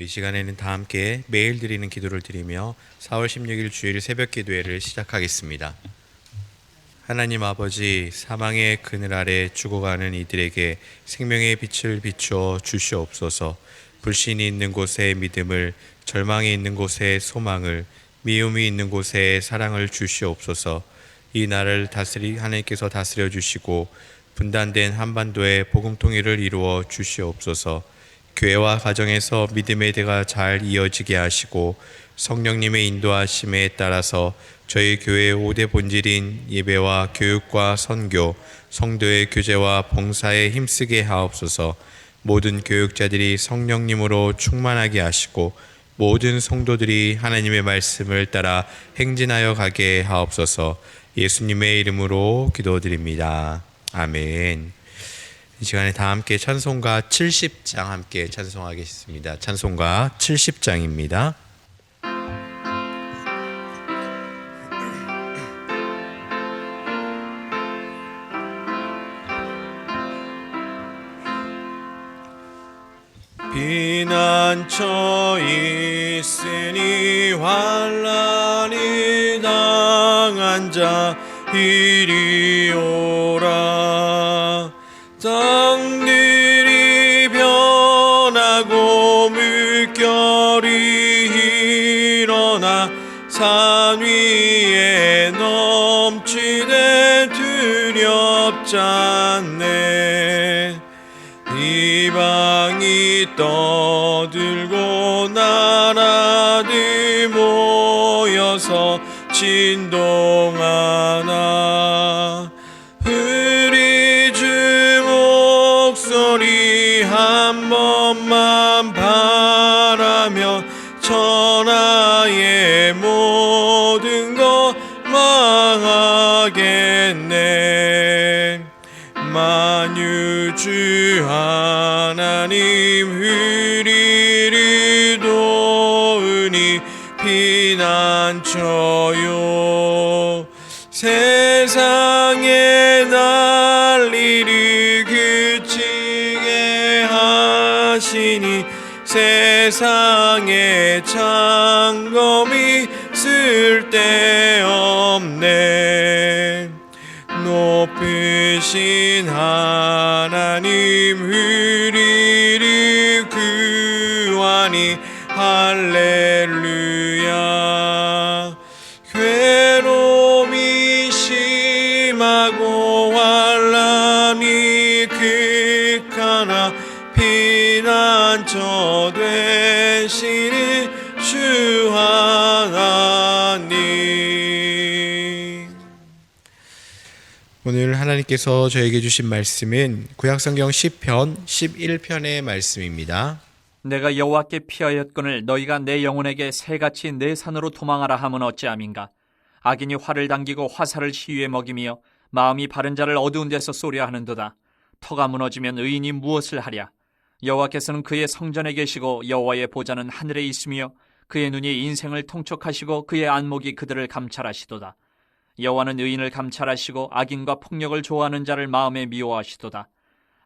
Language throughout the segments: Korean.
이 시간에는 다 함께 매일 드리는 기도를 드리며 4월 16일 주일 새벽 기도회를 시작하겠습니다. 하나님 아버지, 사망의 그늘 아래 죽어가는 이들에게 생명의 빛을 비추어 주시옵소서. 불신이 있는 곳에 믿음을, 절망이 있는 곳에 소망을, 미움이 있는 곳에 사랑을 주시옵소서. 이 나라를 하나님께서 다스려 주시고 분단된 한반도에 복음 통일을 이루어 주시옵소서. 교회와 가정에서 믿음의 대가 잘 이어지게 하시고 성령님의 인도하심에 따라서 저희 교회의 5대 본질인 예배와 교육과 선교, 성도의 교제와 봉사에 힘쓰게 하옵소서. 모든 교육자들이 성령님으로 충만하게 하시고 모든 성도들이 하나님의 말씀을 따라 행진하여 가게 하옵소서. 예수님의 이름으로 기도드립니다. 아멘. 이 시간에 다 함께 찬송가 70장 함께 찬송하겠습니다. 찬송가 70장입니다. 피난처 있으니 환난이 당한 자 이리 오라. 땅들이 변하고 물결이 일어나 산 위에 넘치네 두렵잖네. 이방이 떠들고 나라들 모여서 진동하나. 우리 주 목소리 한 번만 바라면 천하의 모든 것 망하겠네. 만유주 하나님 우리를 도우니 피난처요. 세상의 난리를 그치게 하시니 세상의 창검이 쓸데없네. 높으신 하나님 우리를 구하니 할렐루야. 괴로움이 심하고 환난이 극하나 피난처 되시는 주 하나님. 오늘 하나님께서 저에게 주신 말씀은 구약성경 시편 11편의 말씀입니다. 내가 여호와께 피하였거늘 너희가 내 영혼에게 새같이 내 산으로 도망하라 함은 어찌함인가. 악인이 활을 당기고 화살을 시위에 먹이며 마음이 바른 자를 어두운 데서 쏘려 하는도다. 터가 무너지면 의인이 무엇을 하랴. 여호와께서는 그의 성전에 계시고 여호와의 보좌는 하늘에 있으며 그의 눈이 인생을 통촉하시고 그의 안목이 그들을 감찰하시도다. 여호와는 의인을 감찰하시고 악인과 폭력을 좋아하는 자를 마음에 미워하시도다.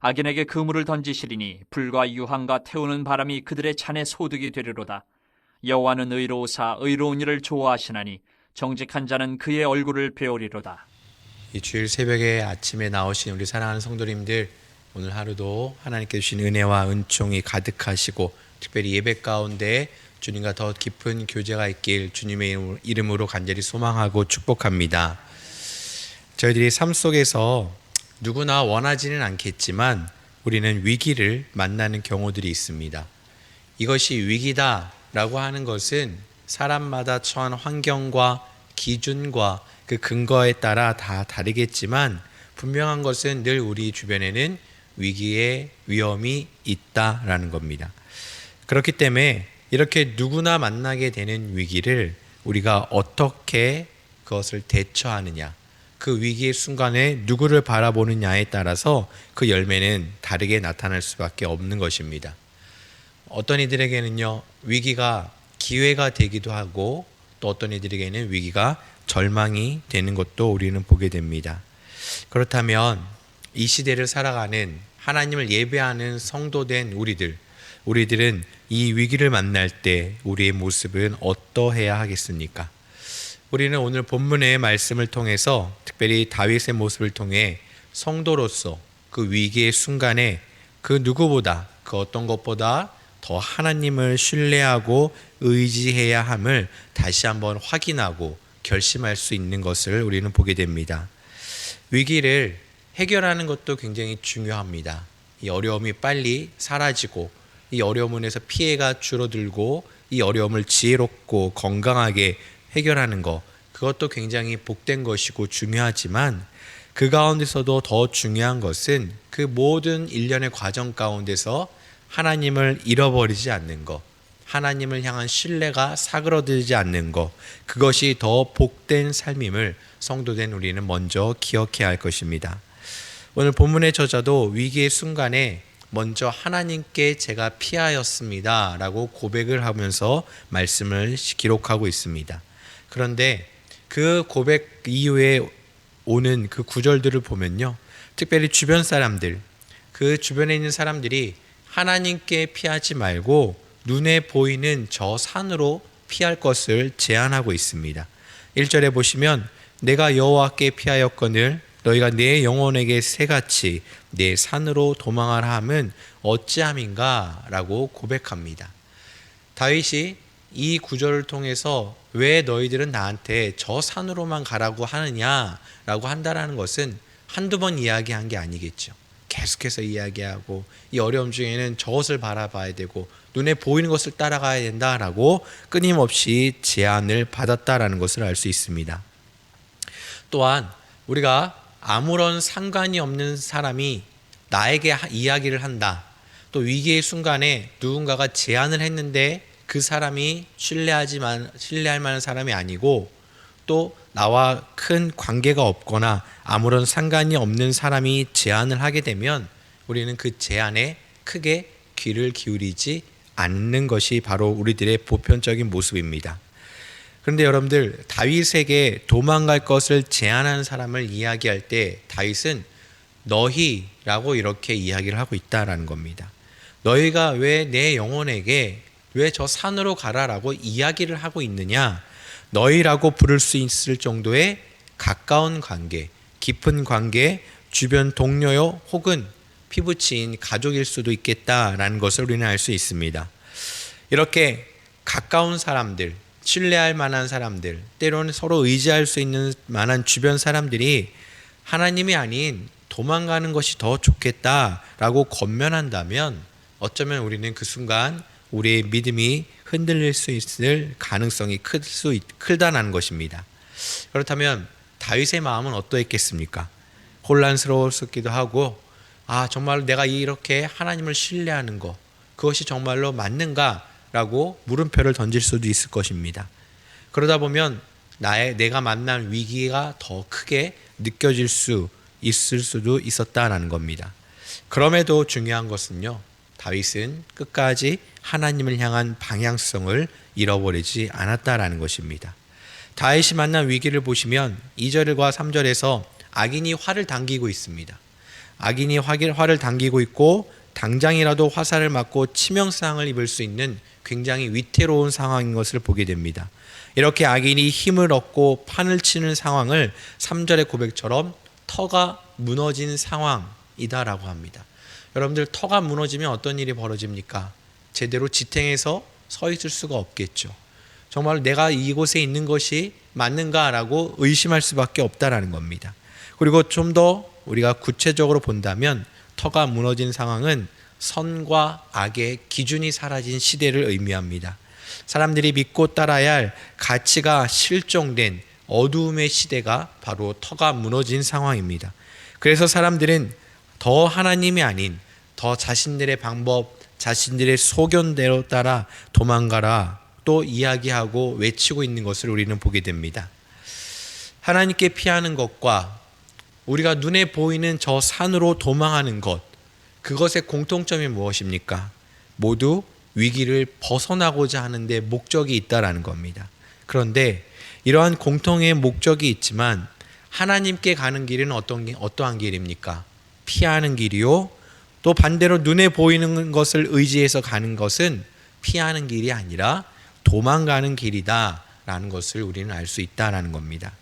악인에게 그물을 던지시리니 불과 유황과 태우는 바람이 그들의 잔에 소득이 되리로다. 여호와는 의로우사 의로운 일을 좋아하시나니 정직한 자는 그의 얼굴을 배우리로다. 이 주일 새벽에 아침에 나오신 우리 사랑하는 성도님들, 오늘 하루도 하나님께 주신 은혜와 은총이 가득하시고 특별히 예배 가운데 주님과 더 깊은 교제가 있길 주님의 이름으로 간절히 소망하고 축복합니다. 저희들이 삶 속에서 누구나 원하지는 않겠지만 우리는 위기를 만나는 경우들이 있습니다. 이것이 위기다라고 하는 것은 사람마다 처한 환경과 기준과 그 근거에 따라 다 다르겠지만 분명한 것은 늘 우리 주변에는 위기의 위험이 있다라는 겁니다. 그렇기 때문에 이렇게 누구나 만나게 되는 위기를 우리가 어떻게 그것을 대처하느냐, 그 위기의 순간에 누구를 바라보느냐에 따라서 그 열매는 다르게 나타날 수밖에 없는 것입니다. 어떤 이들에게는요, 위기가 기회가 되기도 하고 또 어떤 이들에게는 위기가 절망이 되는 것도 우리는 보게 됩니다. 그렇다면 이 시대를 살아가는 하나님을 예배하는 성도된 우리들, 우리들은 이 위기를 만날 때 우리의 모습은 어떠해야 하겠습니까? 우리는 오늘 본문의 말씀을 통해서 특별히 다윗의 모습을 통해 성도로서 그 위기의 순간에 그 누구보다 그 어떤 것보다 더 하나님을 신뢰하고 의지해야 함을 다시 한번 확인하고 결심할 수 있는 것을 우리는 보게 됩니다. 위기를 해결하는 것도 굉장히 중요합니다. 이 어려움이 빨리 사라지고 이 어려움에서 피해가 줄어들고 이 어려움을 지혜롭고 건강하게 해결하는 것, 그것도 굉장히 복된 것이고 중요하지만 그 가운데서도 더 중요한 것은 그 모든 일련의 과정 가운데서 하나님을 잃어버리지 않는 것, 하나님을 향한 신뢰가 사그러들지 않는 것, 그것이 더 복된 삶임을 성도된 우리는 먼저 기억해야 할 것입니다. 오늘 본문의 저자도 위기의 순간에 먼저 하나님께 제가 피하였습니다 라고 고백을 하면서 말씀을 기록하고 있습니다. 그런데 그 고백 이후에 오는 그 구절들을 보면요, 특별히 주변 사람들, 그 주변에 있는 사람들이 하나님께 피하지 말고 눈에 보이는 저 산으로 피할 것을 제안하고 있습니다. 1절에 보시면 내가 여호와께 피하였거늘 너희가 내 영혼에게 새같이 내 산으로 도망하라 함은 어찌함인가 라고 고백합니다. 다윗이 이 구절을 통해서 왜 너희들은 나한테 저 산으로만 가라고 하느냐라고 한다라는 것은 한두 번 이야기한 게 아니겠죠. 계속해서 이야기하고 이 어려움 중에는 저것을 바라봐야 되고 눈에 보이는 것을 따라가야 된다라고 끊임없이 제안을 받았다라는 것을 알 수 있습니다. 또한 우리가 아무런 상관이 없는 사람이 나에게 이야기를 한다, 또 위기의 순간에 누군가가 제안을 했는데 그 사람이 신뢰할 만한 사람이 아니고 또 나와 큰 관계가 없거나 아무런 상관이 없는 사람이 제안을 하게 되면 우리는 그 제안에 크게 귀를 기울이지 않는 것이 바로 우리들의 보편적인 모습입니다. 그런데 여러분들, 다윗에게 도망갈 것을 제안하는 사람을 이야기할 때 다윗은 너희라고 이렇게 이야기를 하고 있다라는 겁니다. 너희가 왜 내 영혼에게 왜 저 산으로 가라라고 이야기를 하고 있느냐? 너희라고 부를 수 있을 정도의 가까운 관계, 깊은 관계, 주변 동료요 혹은 피부치인 가족일 수도 있겠다라는 것을 우리는 알 수 있습니다. 이렇게 가까운 사람들, 신뢰할 만한 사람들, 때로는 서로 의지할 수 있는 만한 주변 사람들이 하나님이 아닌 도망가는 것이 더 좋겠다라고 권면한다면 어쩌면 우리는 그 순간 우리의 믿음이 흔들릴 수 있을 가능성이 크다는 것입니다. 그렇다면 다윗의 마음은 어떠했겠습니까? 혼란스러웠기도 하고, 정말 내가 이렇게 하나님을 신뢰하는 것, 그것이 정말로 맞는가라고 물음표를 던질 수도 있을 것입니다. 그러다 보면 내가 만난 위기가 더 크게 느껴질 수 있을 수도 있었다라는 겁니다. 그럼에도 중요한 것은요, 다윗은 끝까지 하나님을 향한 방향성을 잃어버리지 않았다라는 것입니다. 다윗이 만난 위기를 보시면 2절과 3절에서 악인이 활을 당기고 있습니다. 악인이 활을 당기고 있고 당장이라도 화살을 맞고 치명상을 입을 수 있는 굉장히 위태로운 상황인 것을 보게 됩니다. 이렇게 악인이 힘을 얻고 판을 치는 상황을 3절의 고백처럼 터가 무너진 상황이다라고 합니다. 여러분들, 터가 무너지면 어떤 일이 벌어집니까? 제대로 지탱해서 서 있을 수가 없겠죠. 정말 내가 이곳에 있는 것이 맞는가라고 의심할 수밖에 없다라는 겁니다. 그리고 좀 더 우리가 구체적으로 본다면 터가 무너진 상황은 선과 악의 기준이 사라진 시대를 의미합니다. 사람들이 믿고 따라야 할 가치가 실종된 어두움의 시대가 바로 터가 무너진 상황입니다. 그래서 사람들은 더 하나님이 아닌 더 자신들의 방법, 자신들의 소견대로 따라 도망가라 또 이야기하고 외치고 있는 것을 우리는 보게 됩니다. 하나님께 피하는 것과 우리가 눈에 보이는 저 산으로 도망하는 것, 그것의 공통점이 무엇입니까? 모두 위기를 벗어나고자 하는데 목적이 있다라는 겁니다. 그런데 이러한 공통의 목적이 있지만 하나님께 가는 길은 어떠한 길입니까? 피하는 길이요, 또 반대로 눈에 보이는 것을 의지해서 가는 것은 피하는 길이 아니라 도망가는 길이다라는 것을 우리는 알 수 있다라는 겁니다.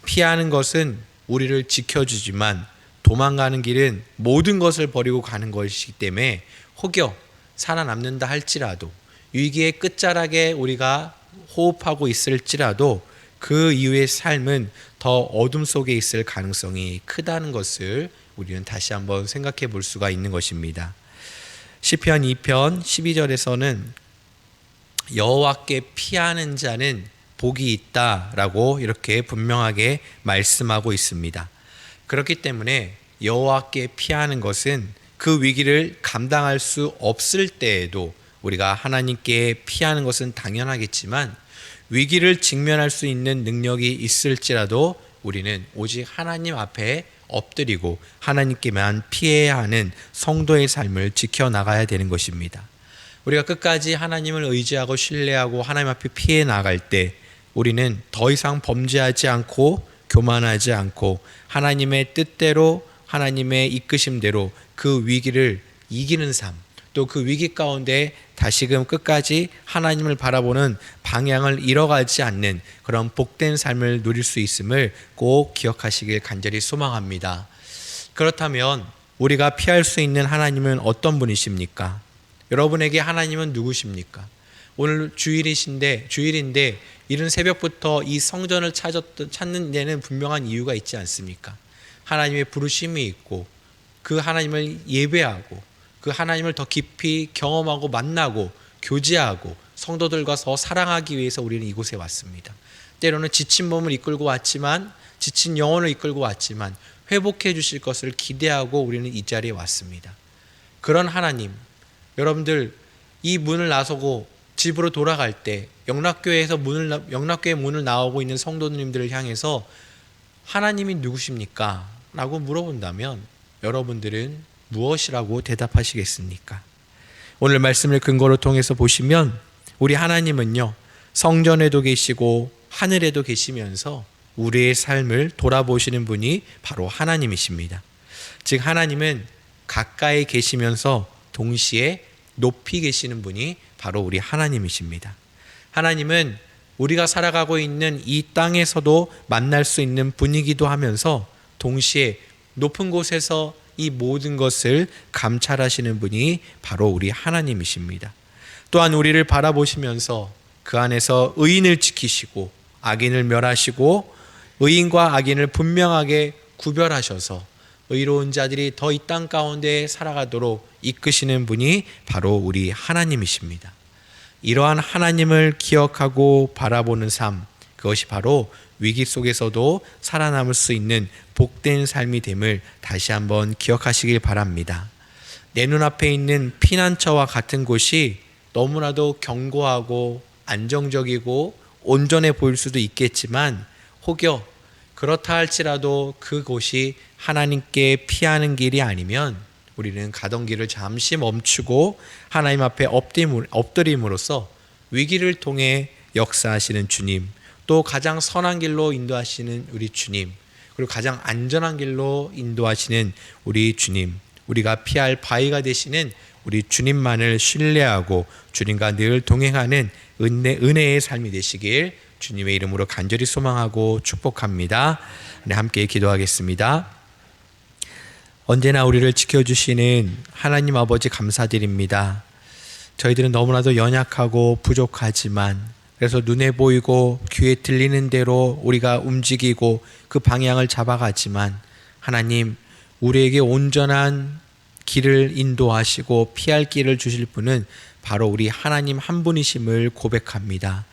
피하는 것은 우리를 지켜주지만 도망가는 길은 모든 것을 버리고 가는 것이기 때문에 혹여 살아남는다 할지라도 위기의 끝자락에 우리가 호흡하고 있을지라도 그 이후의 삶은 더 어둠 속에 있을 가능성이 크다는 것을 우리는 다시 한번 생각해 볼 수가 있는 것입니다. 시편 2편 12절에서는 여호와께 피하는 자는 복이 있다라고 이렇게 분명하게 말씀하고 있습니다. 그렇기 때문에 여호와께 피하는 것은 그 위기를 감당할 수 없을 때에도 우리가 하나님께 피하는 것은 당연하겠지만 위기를 직면할 수 있는 능력이 있을지라도 우리는 오직 하나님 앞에 엎드리고 하나님께만 피해야 하는 성도의 삶을 지켜나가야 되는 것입니다. 우리가 끝까지 하나님을 의지하고 신뢰하고 하나님 앞에 피해 나갈 때 우리는 더 이상 범죄하지 않고 교만하지 않고 하나님의 뜻대로 하나님의 이끄심대로 그 위기를 이기는 삶, 또 그 위기 가운데 다시금 끝까지 하나님을 바라보는 방향을 잃어가지 않는 그런 복된 삶을 누릴 수 있음을 꼭 기억하시길 간절히 소망합니다. 그렇다면 우리가 피할 수 있는 하나님은 어떤 분이십니까? 여러분에게 하나님은 누구십니까? 오늘 주일인데 이른 새벽부터 이 성전을 찾는 데는 분명한 이유가 있지 않습니까? 하나님의 부르심이 있고 그 하나님을 예배하고 그 하나님을 더 깊이 경험하고 만나고 교제하고 성도들과 더 사랑하기 위해서 우리는 이곳에 왔습니다. 때로는 지친 몸을 이끌고 왔지만 지친 영혼을 이끌고 왔지만 회복해 주실 것을 기대하고 우리는 이 자리에 왔습니다. 그런 하나님, 여러분들 이 문을 나서고 집으로 돌아갈 때 영락교회 문을 나오고 있는 성도님들을 향해서 하나님이 누구십니까? 라고 물어본다면 여러분들은 무엇이라고 대답하시겠습니까? 오늘 말씀을 근거로 통해서 보시면 우리 하나님은요, 성전에도 계시고 하늘에도 계시면서 우리의 삶을 돌아보시는 분이 바로 하나님이십니다. 즉 하나님은 가까이 계시면서 동시에 높이 계시는 분이 바로 우리 하나님이십니다. 하나님은 우리가 살아가고 있는 이 땅에서도 만날 수 있는 분이기도 하면서 동시에 높은 곳에서 이 모든 것을 감찰하시는 분이 바로 우리 하나님이십니다. 또한 우리를 바라보시면서 그 안에서 의인을 지키시고 악인을 멸하시고 의인과 악인을 분명하게 구별하셔서 의로운 자들이 더 이 땅 가운데 살아가도록 이끄시는 분이 바로 우리 하나님이십니다. 이러한 하나님을 기억하고 바라보는 삶, 그것이 바로 위기 속에서도 살아남을 수 있는 복된 삶이 됨을 다시 한번 기억하시길 바랍니다. 내 눈앞에 있는 피난처와 같은 곳이 너무나도 견고하고 안정적이고 온전해 보일 수도 있겠지만 혹여 그렇다 할지라도 그곳이 하나님께 피하는 길이 아니면 우리는 가던 길을 잠시 멈추고 하나님 앞에 엎드림으로써 위기를 통해 역사하시는 주님, 또 가장 선한 길로 인도하시는 우리 주님, 그리고 가장 안전한 길로 인도하시는 우리 주님, 우리가 피할 바위가 되시는 우리 주님만을 신뢰하고 주님과 늘 동행하는 은혜의 삶이 되시길 주님의 이름으로 간절히 소망하고 축복합니다. 네, 함께 기도하겠습니다. 언제나 우리를 지켜주시는 하나님 아버지 감사드립니다. 저희들은 너무나도 연약하고 부족하지만 그래서 눈에 보이고 귀에 들리는 대로 우리가 움직이고 그 방향을 잡아가지만 하나님, 우리에게 온전한 길을 인도하시고 피할 길을 주실 분은 바로 우리 하나님 한 분이심을 고백합니다.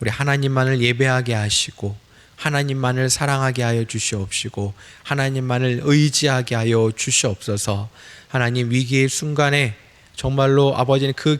우리 하나님만을 예배하게 하시고 하나님만을 사랑하게 하여 주시옵시고 하나님만을 의지하게 하여 주시옵소서. 하나님, 위기의 순간에 정말로 아버지는 그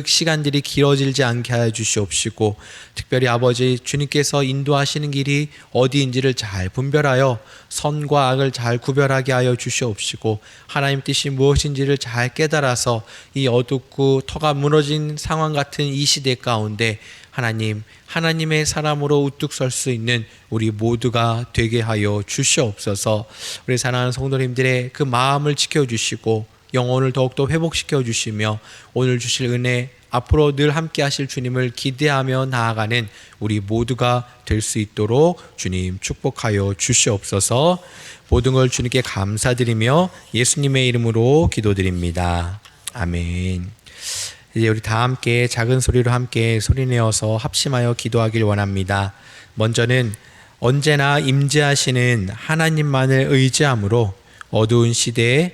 시간들이 길어질지 않게 하여 주시옵시고, 특별히 아버지 주님께서 인도하시는 길이 어디인지를 잘 분별하여 선과 악을 잘 구별하게 하여 주시옵시고, 하나님 뜻이 무엇인지를 잘 깨달아서 이 어둡고 터가 무너진 상황 같은 이 시대 가운데 하나님의 사람으로 우뚝 설 수 있는 우리 모두가 되게 하여 주시옵소서. 우리 사랑하는 성도님들의 그 마음을 지켜주시고 영혼을 더욱더 회복시켜 주시며 오늘 주실 은혜, 앞으로 늘 함께 하실 주님을 기대하며 나아가는 우리 모두가 될 수 있도록 주님 축복하여 주시옵소서. 모든 걸 주님께 감사드리며 예수님의 이름으로 기도드립니다. 아멘. 이제 우리 다 함께 작은 소리로 함께 소리내어서 합심하여 기도하길 원합니다. 먼저는 언제나 임재하시는 하나님만을 의지함으로 어두운 시대에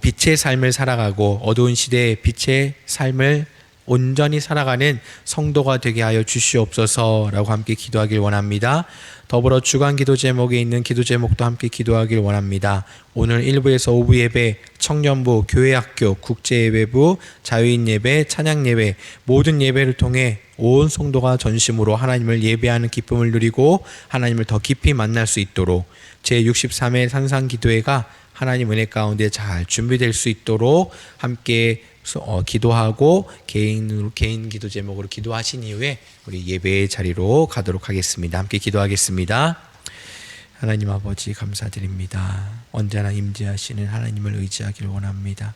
빛의 삶을 살아가고 어두운 시대에 빛의 삶을 온전히 살아가는 성도가 되게 하여 주시옵소서라고 함께 기도하길 원합니다. 더불어 주간 기도 제목에 있는 기도 제목도 함께 기도하길 원합니다. 오늘 1부에서 5부 예배, 청년부, 교회학교, 국제예배부, 자유인 예배, 찬양 예배, 모든 예배를 통해 온 성도가 전심으로 하나님을 예배하는 기쁨을 누리고 하나님을 더 깊이 만날 수 있도록 제63회 산상기도회가 하나님 은혜 가운데 잘 준비될 수 있도록 함께 기도하고 개인 기도 제목으로 기도하신 이후에 우리 예배의 자리로 가도록 하겠습니다. 함께 기도하겠습니다. 하나님 아버지 감사드립니다. 언제나 임재하시는 하나님을 의지하길 원합니다.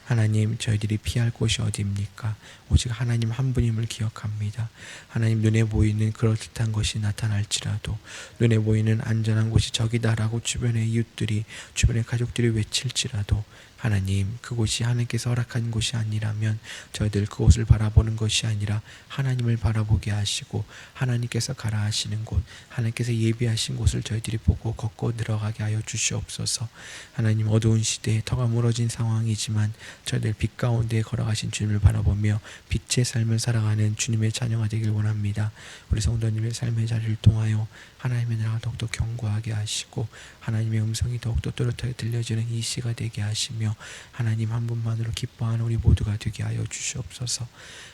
하나님, 저희들이 피할 곳이 어디입니까? 오직 하나님 한 분임을 기억합니다. 하나님, 눈에 보이는 그럴듯한 것이 나타날지라도, 눈에 보이는 안전한 곳이 저기다라고 주변의 이웃들이, 주변의 가족들이 외칠지라도 하나님, 그곳이 하나님께서 허락한 곳이 아니라면 저희들 그곳을 바라보는 것이 아니라 하나님을 바라보게 하시고 하나님께서 가라 하시는 곳, 하나님께서 예비하신 곳을 저희들이 보고 걷고 들어가게 하여 주시옵소서. 하나님, 어두운 시대에 터가 무너진 상황이지만 저희들 빛 가운데 걸어가신 주님을 바라보며 빛의 삶을 살아가는 주님의 자녀가 되길 원합니다. 우리 성도님의 삶의 자리를 통하여 하나님의 나라가 더욱더 견고하게 하시고 하나님의 음성이 더욱더 또렷하게 들려지는 이 시가 되게 하시며 하나님 한 분만으로 기뻐하는 우리 모두가 되게 하여 주시옵소서.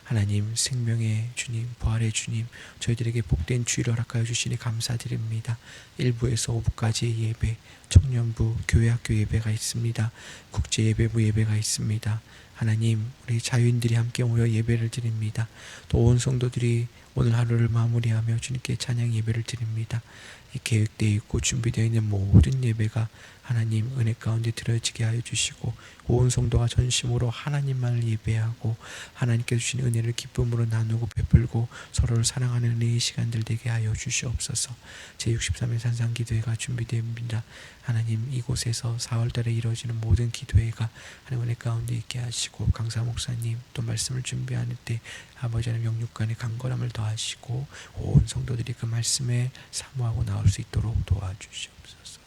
하나님, 생명의 주님, 부활의 주님, 저희들에게 복된 주일을 허락하여 주시니 감사드립니다. 1부에서 5부까지 예배, 청년부, 교회학교 예배가 있습니다. 국제예배부 예배가 있습니다. 하나님, 우리 자유인들이 함께 모여 예배를 드립니다. 또 온 성도들이 오늘 하루를 마무리하며 주님께 찬양 예배를 드립니다. 이 계획되어 있고 준비되어 있는 모든 예배가 하나님 은혜 가운데 드려지게 하여 주시고 온 성도가 전심으로 하나님만을 예배하고 하나님께 주신 은혜를 기쁨으로 나누고 베풀고 서로를 사랑하는 은혜의 시간들 되게 하여 주시옵소서. 제63회 산상기도회가 준비됩니다. 하나님, 이곳에서 4월달에 이루어지는 모든 기도회가 하나님 은혜 가운데 있게 하시고 강사 목사님 또 말씀을 준비하는 때 아버지 하나님 영육간의 강건함을 더하시고 온 성도들이 그 말씀에 사모하고 나올 수 있도록 도와주시옵소서.